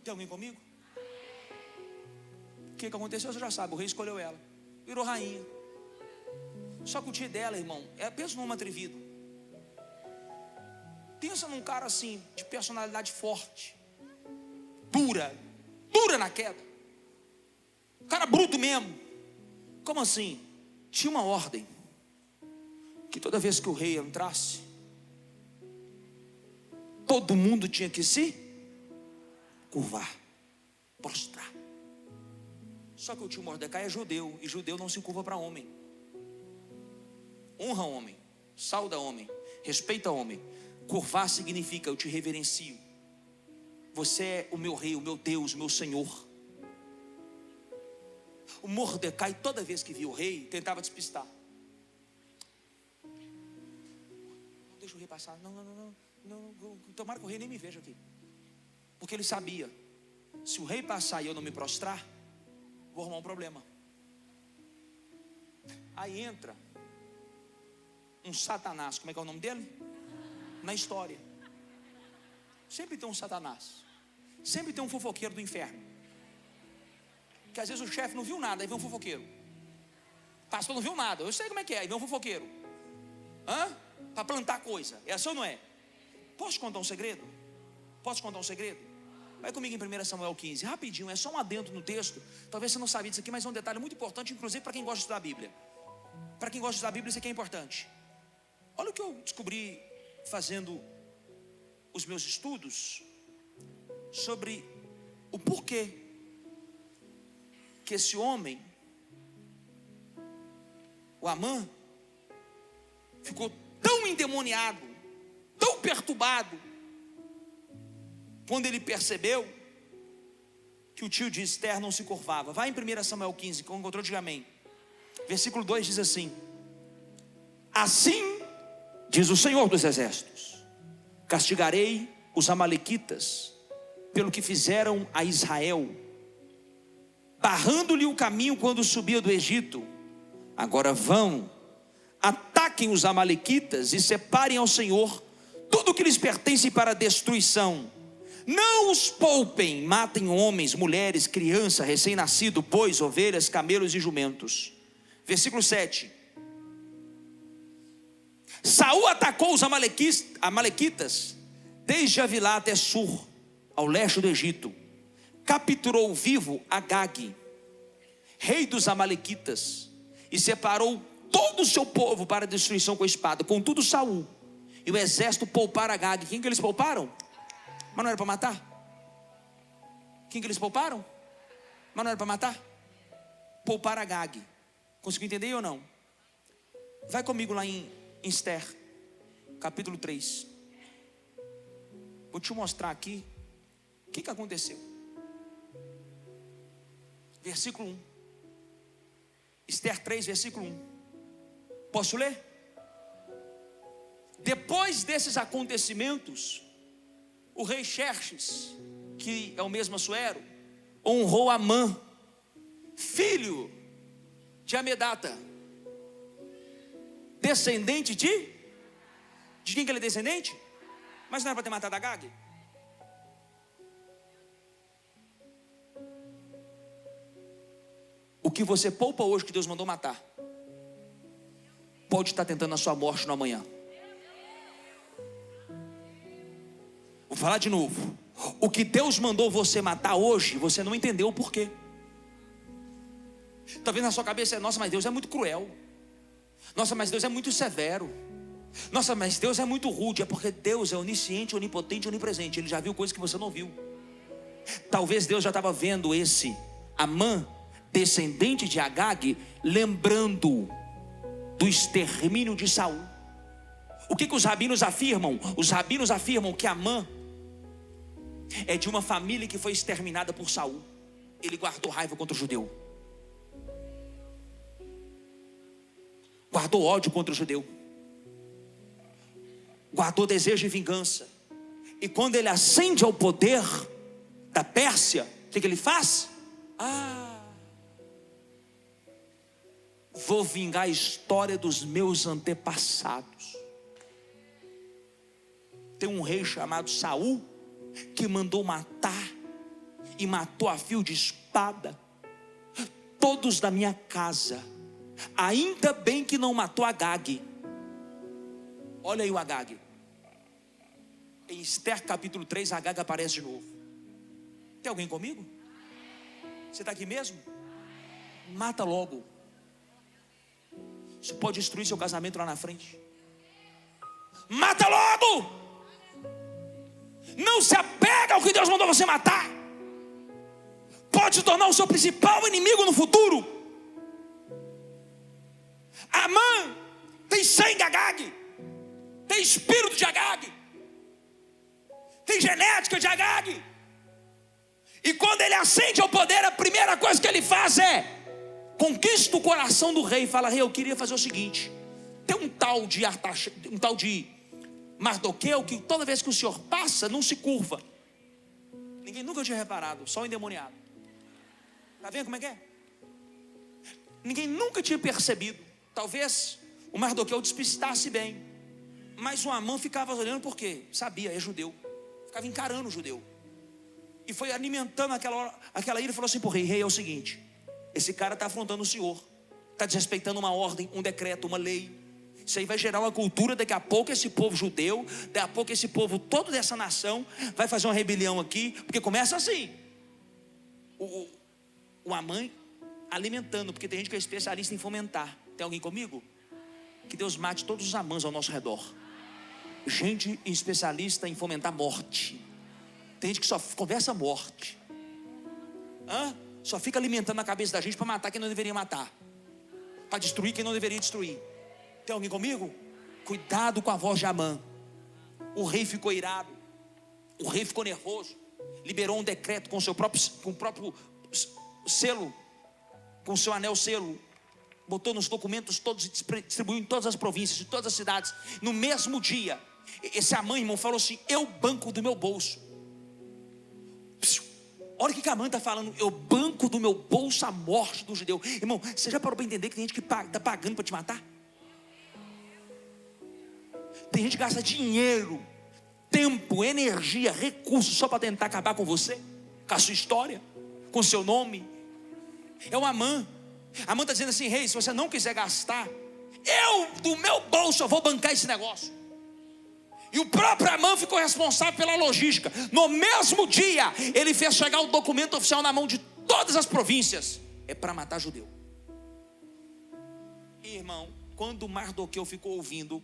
Tem alguém comigo? O que aconteceu você já sabe, o rei escolheu ela, virou rainha. Só que o tio dela, irmão, pensa num atrevido. Pensa num cara assim, de personalidade forte, dura na queda, cara bruto mesmo. Como assim? Tinha uma ordem, que toda vez que o rei entrasse, todo mundo tinha que se curvar, prostrar. Só que o tio Mordecai é judeu, e judeu não se curva para homem. Honra homem, sauda homem, respeita homem. Curvar significa: eu te reverencio, você é o meu rei, o meu Deus, o meu Senhor. O Mordecai, toda vez que via o rei, tentava despistar. Não deixa o rei passar. Não, tomara que o rei nem me veja aqui. Porque ele sabia: se o rei passar e eu não me prostrar, vou arrumar um problema. Aí entra um Satanás. Como é que é o nome dele? Na história sempre tem um Satanás, sempre tem um fofoqueiro do inferno. Que às vezes o chefe não viu nada, aí vem um fofoqueiro. O pastor não viu nada, eu sei como é que é, aí vem um fofoqueiro. Para plantar coisa, é assim ou não é? Posso te contar um segredo? Vai comigo em 1 Samuel 15, rapidinho, é só um adendo no texto. Talvez você não sabia disso aqui, mas é um detalhe muito importante, inclusive para quem gosta de estudar a Bíblia. Para quem gosta de estudar a Bíblia, isso aqui é importante. Olha o que eu descobri fazendo os meus estudos sobre o porquê que esse homem, o Amã, ficou tão endemoniado, tão perturbado, quando ele percebeu que o tio de Esther não se curvava. Vai em 1 Samuel 15, como encontrou, diga amém. Versículo 2 diz assim: assim diz o Senhor dos Exércitos: castigarei os amalequitas pelo que fizeram a Israel, barrando-lhe o caminho quando subia do Egito. Agora vão, ataquem os amalequitas e separem ao Senhor tudo o que lhes pertence para a destruição. Não os poupem, matem homens, mulheres, crianças, recém-nascido, bois, ovelhas, camelos e jumentos. Versículo 7. Saul atacou os amalequitas desde Avilá até Sur, ao leste do Egito. Capturou vivo Agag, rei dos amalequitas, e separou todo o seu povo para a destruição com a espada. Contudo, Saul e o exército pouparam Agag. Quem que eles pouparam? Mas não era para matar? Quem que eles pouparam? Mas não era para matar? Poupar Agag. Conseguiu entender ou não? Vai comigo lá em Esther, capítulo 3. Vou te mostrar aqui o que aconteceu. Versículo 1. Esther 3, versículo 1. Posso ler? Depois desses acontecimentos, o rei Xerxes, que é o mesmo Assuero, honrou Amã, filho de Amedata, descendente de quem que ele é descendente? Mas não era para ter matado Agag? O que você poupa hoje, que Deus mandou matar, pode estar tentando a sua morte no amanhã. Vou falar de novo. O que Deus mandou você matar hoje, você não entendeu o porquê. Talvez na sua cabeça é: nossa, mas Deus é muito cruel. Nossa, mas Deus é muito severo. Nossa, mas Deus é muito rude. É porque Deus é onisciente, onipotente, onipresente. Ele já viu coisas que você não viu. Talvez Deus já estava vendo esse Amã, descendente de Agag, lembrando do extermínio de Saul. O que os rabinos afirmam? Os rabinos afirmam que Amã é de uma família que foi exterminada por Saul. Ele guardou raiva contra o judeu, guardou ódio contra o judeu, guardou desejo de vingança. E quando ele ascende ao poder da Pérsia, o que ele faz? vou vingar a história dos meus antepassados. Tem um rei chamado Saul que mandou matar, e matou a fio de espada, todos da minha casa. Ainda bem que não matou Agag. Olha aí o Agag. Em Esther capítulo 3, Agag aparece de novo. Tem alguém comigo? Você está aqui mesmo? Mata logo. Isso pode destruir seu casamento lá na frente. Mata logo. Não se apega ao que Deus mandou você matar. Pode se tornar o seu principal inimigo no futuro. Amã tem sangue de Agag, tem espírito de Agag, tem genética de Agag. E quando ele ascende ao poder, a primeira coisa que ele faz é conquista o coração do rei. Fala: rei, eu queria fazer o seguinte. Tem um tal de Mardoqueu que toda vez que o senhor passa não se curva. Ninguém nunca tinha reparado, só o endemoniado. Está vendo como é que é? Ninguém nunca tinha percebido. Talvez o Mardoqueu despistasse bem, mas o Amã ficava olhando porque sabia, é judeu. Ficava encarando o judeu. E foi alimentando aquela ira e falou assim para o rei: rei, é o seguinte, esse cara está afrontando o senhor, está desrespeitando uma ordem, um decreto, uma lei. Isso aí vai gerar uma cultura. Daqui a pouco esse povo judeu, daqui a pouco esse povo todo dessa nação vai fazer uma rebelião aqui. Porque começa assim, o Amã alimentando, porque tem gente que é especialista em fomentar. Tem alguém comigo? Que Deus mate todos os Amãs ao nosso redor. Gente especialista em fomentar morte. Tem gente que só conversa morte. Só fica alimentando a cabeça da gente para matar quem não deveria matar, para destruir quem não deveria destruir. Tem alguém comigo? Cuidado com a voz de Amã. O rei ficou irado, o rei ficou nervoso, liberou um decreto com o próprio selo, com o seu anel selo, botou nos documentos todos e distribuiu em todas as províncias, em todas as cidades. No mesmo dia, esse Amã, irmão, falou assim: eu banco do meu bolso. Olha o que Amã está falando: eu banco do meu bolso a morte do judeu. Irmão, você já parou para entender que tem gente que está pagando para te matar? Tem gente que gasta dinheiro, tempo, energia, recursos só para tentar acabar com você, com a sua história, com o seu nome. É o Amã. Amã está dizendo assim: rei, se você não quiser gastar, eu do meu bolso eu vou bancar esse negócio. E o próprio Amã ficou responsável pela logística. No mesmo dia, ele fez chegar o documento oficial na mão de todas as províncias. É para matar judeu. Irmão, quando Mardoqueu ficou ouvindo,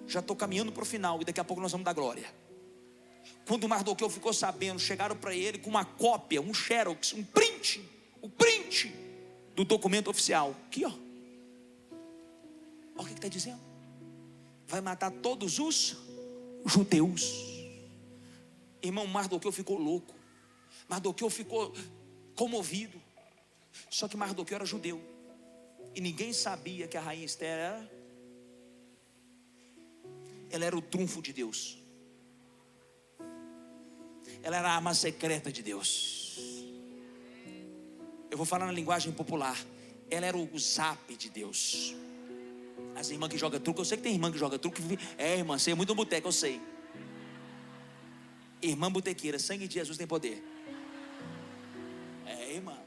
já estou caminhando para o final e daqui a pouco nós vamos dar glória. Quando Mardoqueu ficou sabendo, chegaram para ele com uma cópia, um xerox, um print, o print do documento oficial. Aqui, ó. Olha o que está dizendo. Vai matar todos os judeus. Irmão, Mardoqueu ficou louco. Mardoqueu ficou comovido. Só que Mardoqueu era judeu. E ninguém sabia que a rainha Esther ela era o trunfo de Deus. Ela era a arma secreta de Deus. Eu vou falar na linguagem popular. Ela era o zap de Deus. As irmãs que jogam truque, eu sei que tem irmã que joga truque. Irmã, você é muito boteca, eu sei. Irmã botequeira, sangue de Jesus tem poder. Irmã.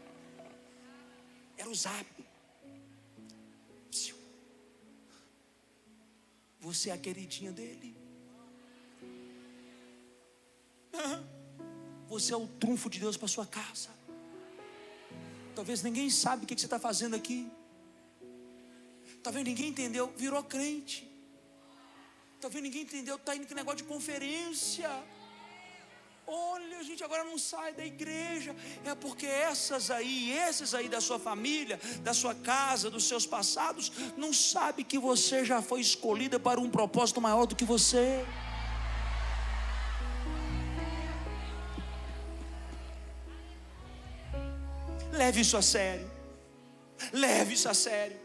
Era o zap. Você é a queridinha dele. Você é o trunfo de Deus para sua casa. Talvez ninguém sabe o que você está fazendo aqui. Talvez ninguém entendeu, virou crente. Talvez ninguém entendeu, está indo com negócio de conferência. Olha, gente, agora não sai da igreja. É porque esses aí da sua família, da sua casa, dos seus passados, não sabe que você já foi escolhida para um propósito maior do que você. Leve isso a sério. Leve isso a sério.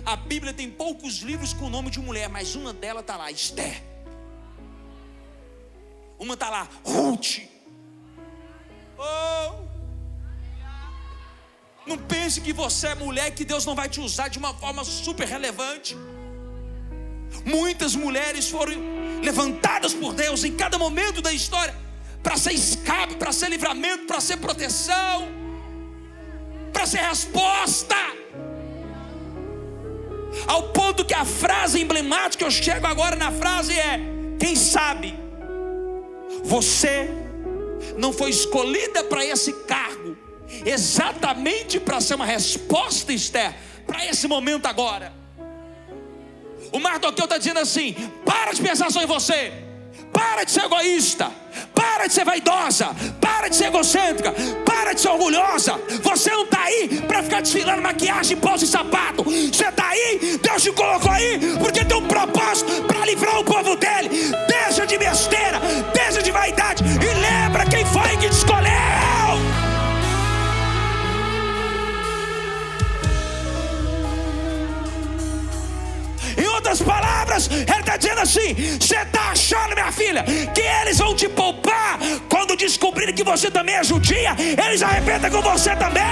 A Bíblia tem poucos livros com o nome de mulher, mas uma delas está lá, Esther. Uma está lá, Ruth. Não pense que você é mulher, que Deus não vai te usar de uma forma super relevante. Muitas mulheres foram levantadas por Deus em cada momento da história, para ser escape, para ser livramento, para ser proteção, para ser resposta. Ao ponto que a frase emblemática, eu chego agora na frase, é: quem sabe você não foi escolhida para esse cargo exatamente para ser uma resposta, Esther, para esse momento agora. O Mardoqueu está dizendo assim: para de pensar só em você, para de ser egoísta, para de ser vaidosa, para de ser egocêntrica, para de ser orgulhosa. Você não está aí para ficar desfilando maquiagem, bolsa e sapato. Você está aí, Deus te colocou aí porque tem um propósito para livrar o povo dele. Deixa de besteira, deixa de vaidade e lembra quem foi que te escolheu. Em outras palavras, ele está dizendo assim: você está achando, minha filha, que eles vão te poupar quando descobrirem que você também é judia? Eles arrebentam com você também.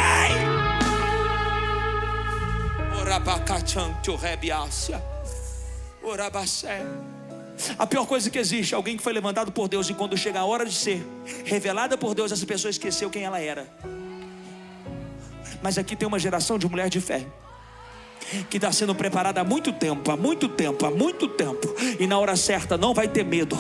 A pior coisa que existe é alguém que foi levantado por Deus, e quando chega a hora de ser revelada por Deus, essa pessoa esqueceu quem ela era. Mas aqui tem uma geração de mulher de fé que está sendo preparada há muito tempo, e na hora certa não vai ter medo,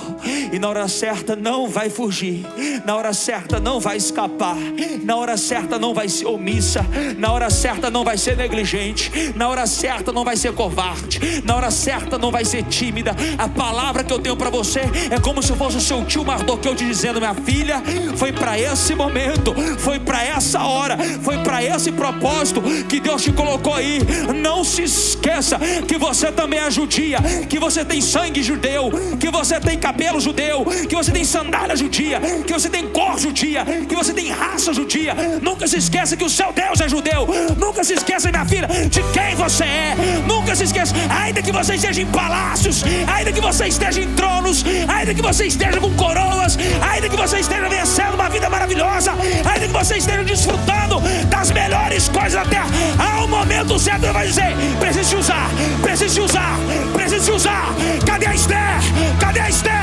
e na hora certa não vai fugir, na hora certa não vai escapar, na hora certa não vai ser omissa, na hora certa não vai ser negligente, na hora certa não vai ser covarde, na hora certa não vai ser tímida. A palavra que eu tenho para você é como se fosse o seu tio Mardoqueu te dizendo: minha filha, foi para esse momento, foi para essa hora, foi para esse propósito que Deus te colocou aí. Não se esqueça que você também é judia, que você tem sangue judeu, que você tem cabelo judeu, que você tem sandália judia, que você tem cor judia, que você tem raça judia. Nunca se esqueça que o seu Deus é judeu. Nunca se esqueça, minha filha, de quem você é. Nunca se esqueça, ainda que você esteja em palácios, ainda que você esteja em tronos, ainda que você esteja com coroas, ainda que você esteja vencendo uma vida maravilhosa, ainda que você esteja desfrutando das melhores coisas da terra, há um momento certo que vai dizer: preciso te usar, preciso te usar, preciso te usar. Cadê a Esther? Cadê a Esther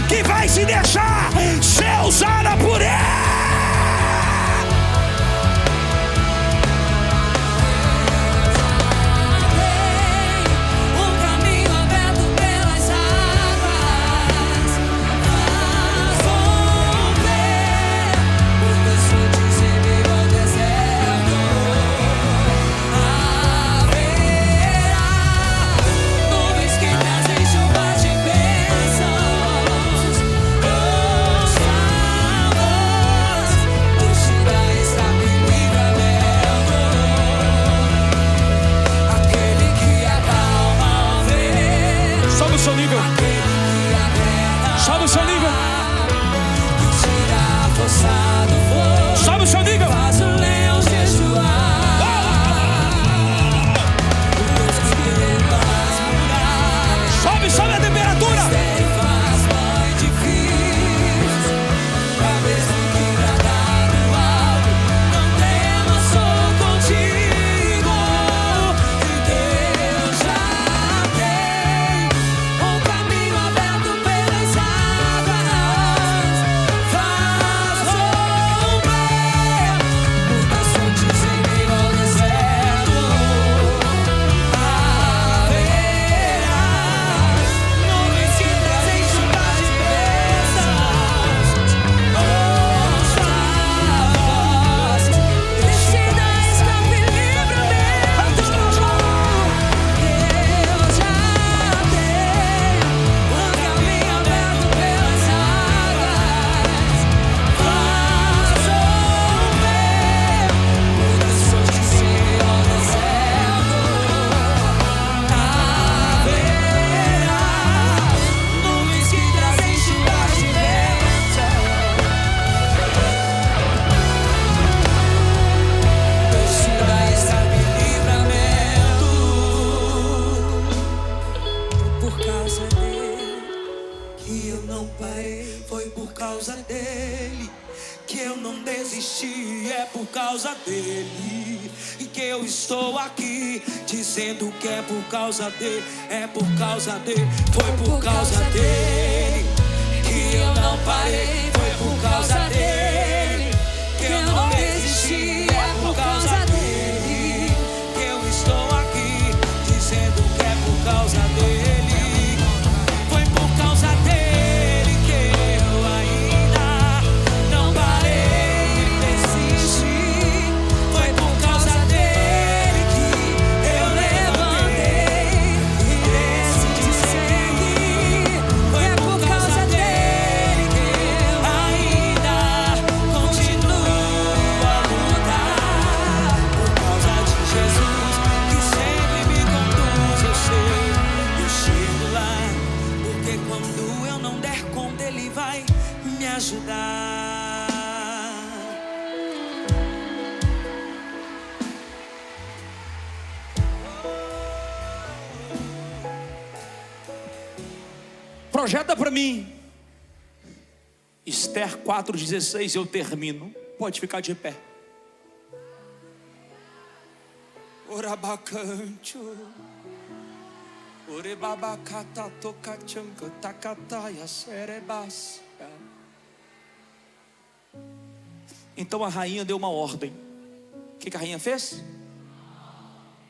que vai se deixar ser usada por ele? Sobe o seu nível. Sobe o seu nível. Sobe a temperatura. que eu não desisti, é por causa dele eu estou aqui dizendo que é por causa dele, é por causa dele, foi por causa dele que eu não parei, foi por causa dele que eu não desisti, é por causa dele que eu estou aqui dizendo que é por causa dele, foi por causa dele que eu ainda não parei de desistir, foi por causa dele que eu levantei e decidi seguir, foi por causa dele que eu ainda continuo a lutar, por causa de Jesus que sempre me conduz, eu sei, eu chego lá, porque quando eu não der conta ele vai me ajudar. Projeta para mim. Esther 4,16, eu termino. Pode ficar de pé. Orabacancho, orebabacata tocachanca tacataia serebas. Então a rainha deu uma ordem. O que a rainha fez?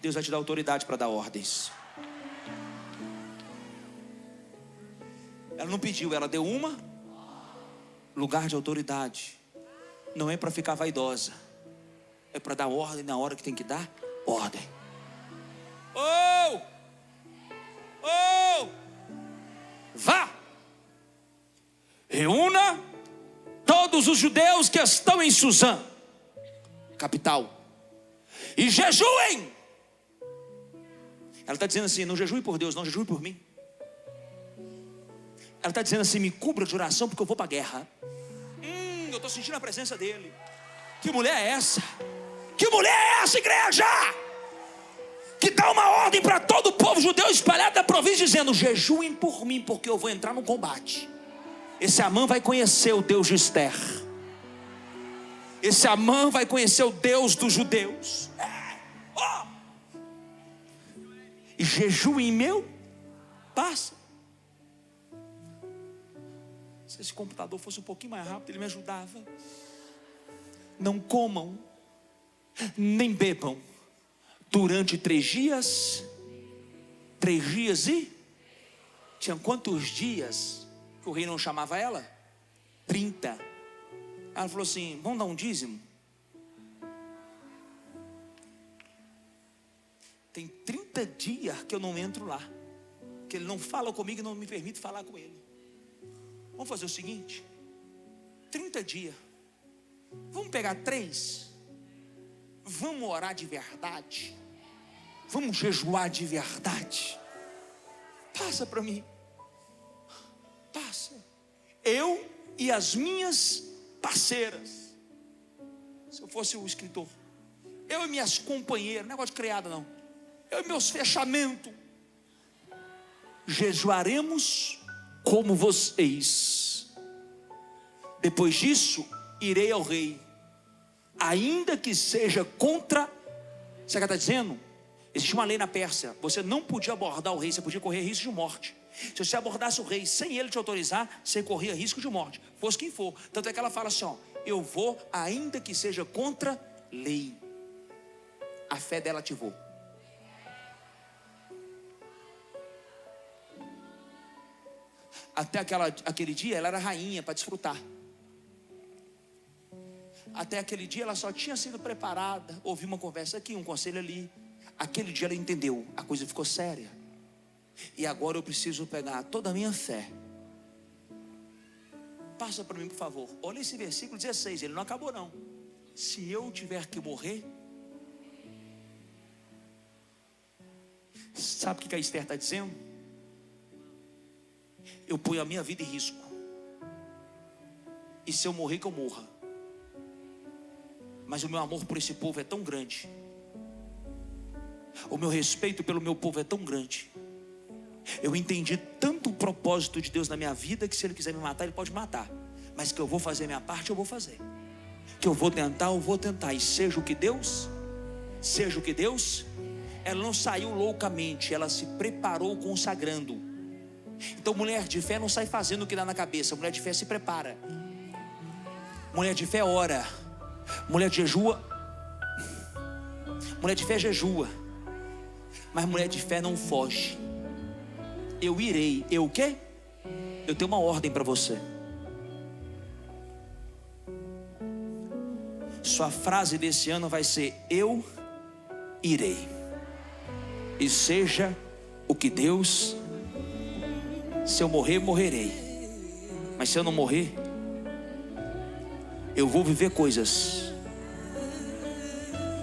Deus vai te dar autoridade para dar ordens. Ela não pediu, ela deu uma lugar de autoridade. Não é para ficar vaidosa, é para dar ordem na hora que tem que dar ordem. Vá, reúna todos os judeus que estão em Suzã, capital, e jejuem. Ela está dizendo assim: não jejue por Deus, não jejue por mim. Ela está dizendo assim: me cubra de oração porque eu vou para a guerra. Eu estou sentindo a presença dele. Que mulher é essa? Que mulher é essa, igreja? Que dá uma ordem para todo o povo judeu espalhado da província, dizendo: jejuem por mim, porque eu vou entrar no combate. Esse Amã vai conhecer o Deus de Esther. Esse Amã vai conhecer o Deus dos judeus. E jejuem meu, passa. Se esse computador fosse um pouquinho mais rápido, ele me ajudava. Não comam, nem bebam durante 3 dias. 3 dias e... Tinha quantos dias que o rei não chamava ela? 30. Ela falou assim: vamos dar um dízimo? Tem 30 dias que eu não entro lá, que ele não fala comigo e não me permite falar com ele. Vamos fazer o seguinte: 30 dias. Vamos pegar 3. Vamos orar de verdade. Vamos jejuar de verdade. Passa para mim. Passa. Eu e as minhas parceiras. Se eu fosse o escritor. Eu e minhas companheiras. Não é negócio de criada não. Eu e meus fechamentos. Jejuaremos como vocês. Depois disso, irei ao rei, ainda que seja contra. Sabe o que ela está dizendo? Existe uma lei na Pérsia: você não podia abordar o rei, você podia correr risco de morte. Se você abordasse o rei sem ele te autorizar, você corria risco de morte, fosse quem for. Tanto é que ela fala assim: ó, eu vou, ainda que seja contra lei. A fé dela ativou. Até aquele dia ela era rainha para desfrutar. Até aquele dia ela só tinha sido preparada, ouviu uma conversa aqui, um conselho ali. Aquele dia ela entendeu, a coisa ficou séria. E agora eu preciso pegar toda a minha fé. Passa para mim, por favor. Olha esse versículo 16, ele não acabou não. Se eu tiver que morrer. Sabe o que a Esther está dizendo? Eu ponho a minha vida em risco. E se eu morrer, que eu morra. Mas o meu amor por esse povo é tão grande. O meu respeito pelo meu povo é tão grande. Eu entendi tanto o propósito de Deus na minha vida, que se Ele quiser me matar, Ele pode matar. Mas que eu vou fazer a minha parte, eu vou fazer. Que eu vou tentar, e seja o que Deus seja o que Deus. Ela não saiu loucamente, ela se preparou consagrando. Então mulher de fé não sai fazendo o que dá na cabeça. Mulher de fé se prepara. Mulher de fé ora. Mulher de jejua. Mulher de fé jejua. Mas mulher de fé não foge. Eu irei. Eu o quê? Eu tenho uma ordem para você. Sua frase desse ano vai ser: eu irei. E seja o que Deus. Se eu morrer, morrerei. Mas se eu não morrer, eu vou viver coisas.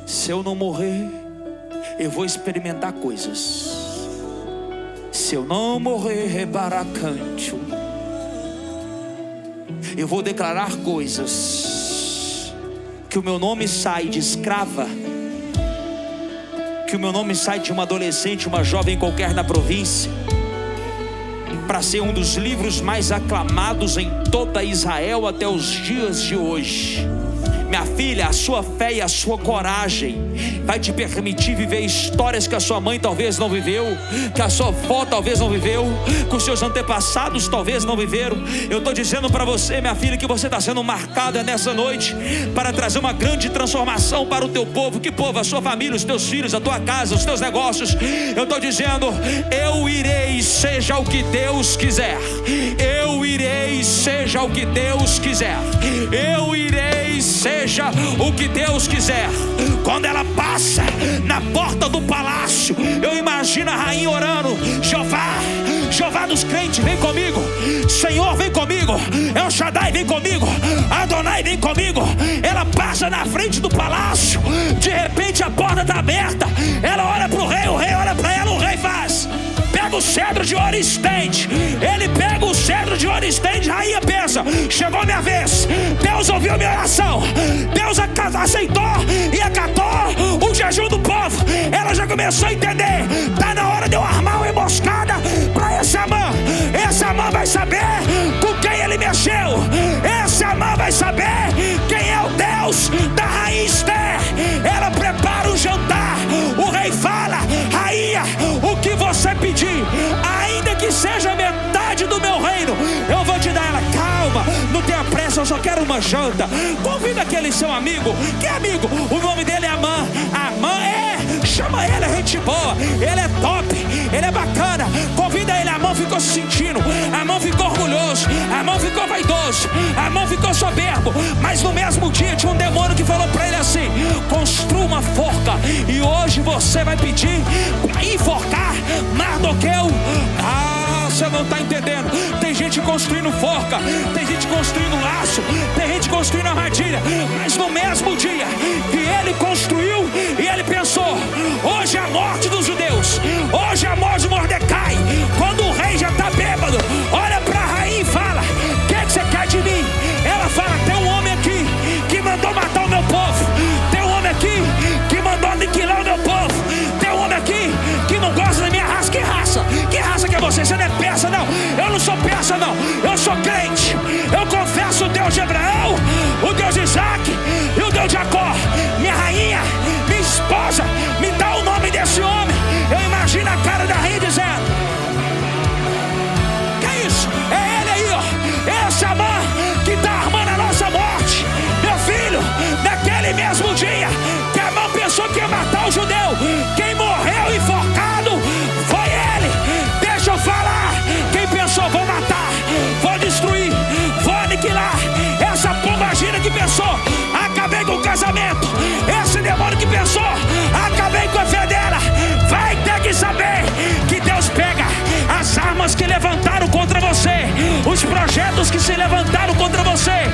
Se eu não morrer, eu vou experimentar coisas. Se eu não morrer, rebaracante, eu vou declarar coisas. Que o meu nome sai de escrava, que o meu nome sai de uma adolescente, uma jovem qualquer na província, para ser um dos livros mais aclamados em toda Israel até os dias de hoje. Minha filha, a sua fé e a sua coragem vai te permitir viver histórias que a sua mãe talvez não viveu, que a sua avó talvez não viveu, que os seus antepassados talvez não viveram. Eu estou dizendo para você, minha filha, que você está sendo marcada nessa noite para trazer uma grande transformação para o teu povo. Que povo? A sua família, os teus filhos, a tua casa, os teus negócios. Eu estou dizendo: eu irei, seja o que Deus quiser. Eu irei, seja o que Deus quiser. Eu irei, seja o que Deus quiser. Quando ela passa na porta do palácio, eu imagino a rainha orando: Jeová, Jeová dos crentes, vem comigo. Senhor, vem comigo. El Shaddai, vem comigo. Adonai, vem comigo. Ela passa na frente do palácio. De repente a porta está aberta. Ela olha para o rei olha para ela. O rei faz: pega o cedro de ouro e estende. Ele pega o cedro de ouro e estende. A rainha pensa: chegou minha vez. Deus ouviu minha oração. Deus aceitou e acatou o jejum do povo. Ela já começou a entender: está na hora de eu armar uma emboscada para esse Amã. Esse Amã vai saber com quem ele mexeu. Esse Amã vai saber quem é o Deus da rainha Esther. Ela prepara o jantar. O rei fala: rainha, o que você pedir, ainda que seja metade do meu reino, eu vou te dar. Ela: calma, não tenha pressa, eu só quero uma janta. Convida aquele seu amigo. Que amigo? O nome dele é Amã. Amã chama ele, é gente boa, ele é top, ele é bacana. Convida ele. Amã ficou se sentindo, Amã ficou orgulhoso, Amã ficou vaidoso, Amã ficou soberbo. Mas no mesmo dia tinha um demônio que falou para ele assim: construa uma forca e hoje você vai pedir para enforcar Mardoqueu. Você não está entendendo. Tem gente construindo forca, tem gente construindo laço, tem gente construindo armadilha. Mas no mesmo dia que ele construiu e ele pensou: hoje é a morte dos judeus, hoje é a morte de Mordecai. Quando o rei já está bêbado, olha para a rainha e fala: o que você quer de mim? Ela fala: tem um homem aqui que mandou matar o meu povo. Tem um homem aqui que mandou aniquilar o meu povo. Tem um homem aqui que não gosta da minha raça. Que raça? Que raça que é você? Você não é persa, não. Eu não sou persa, não. Eu sou crente. Eu confesso o Deus de Abraão, o Deus de Isaac e o Deus de Jacó. Minha rainha, minha esposa, me dá o nome desse homem. Eu imagino a cara da rainha dizendo: que é isso? É ele aí, ó. Esse Amã que está armando a nossa morte. Meu filho, naquele mesmo dia que Amã pensou que ia matar o judeu, quem morreu enforcado foi ele. Deixa eu falar. Quem pensou: vou matar, vou destruir, vou aniquilar, essa pombagira que pensou: acabei com o casamento. Esse demônio que pensou: acabei com a fé dela. Vai ter que saber que Deus pega as armas que levantaram contra você, os projetos que se levantaram contra você,